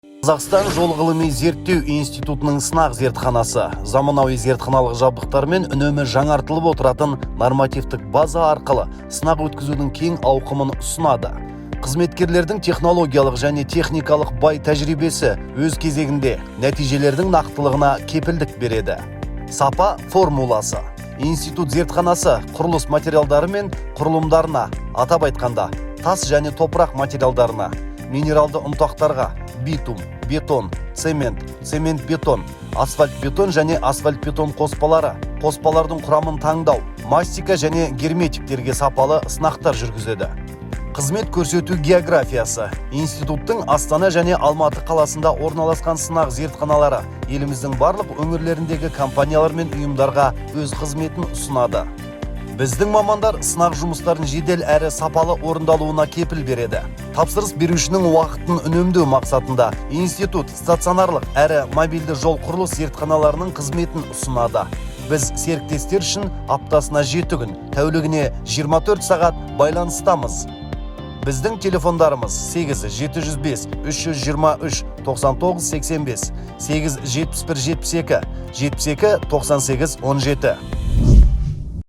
Қазақстан жол ғылыми зерттеу институтының сынақ зертханасы заманауи зертханалық жабдықтармен үнемі жаңартылып отыратын нормативтік база арқылы сынақ өткізудің кең ауқымын ұсынады. Қызметкерлердің технологиялық және техникалық бай тәжірибесі өз кезегінде нәтижелердің нақтылығына кепілдік береді. Сапа формуласы. Институт зертханасы құрылыс материалдары мен құрылымдарына, атап айтқанда, тас және топырақ материалдарына, минералды ұнтақтарға, битум, бетон, цемент, цемент-бетон, асфальт-бетон және асфальт-бетон қоспалары, қоспалардың құрамын таңдау, мастика және герметиктерге сапалы сынақтар жүргізеді. Қызмет көрсету географиясы. Институттың Астана және Алматы қаласында орналасқан сынақ зертханалары еліміздің барлық өңірлеріндегі компаниялар мен ұйымдарға өз қызметін ұсынады. Біздің мамандар сынақ жұмыстарын жедел әрі сапалы орындалуына кепіл береді. Тапсырыс берушінің уақытын үнемдеу мақсатында институт стационарлық әрі мобильді жол құрылыс зертханаларының қызметін ұсынады. Біз серіктестер үшін аптасына 7 күн, тәулігіне 24 сағат байланыстамыз. Біздің телефондарымыз 8-705-323-99-85, 8-71-72-72-98-17.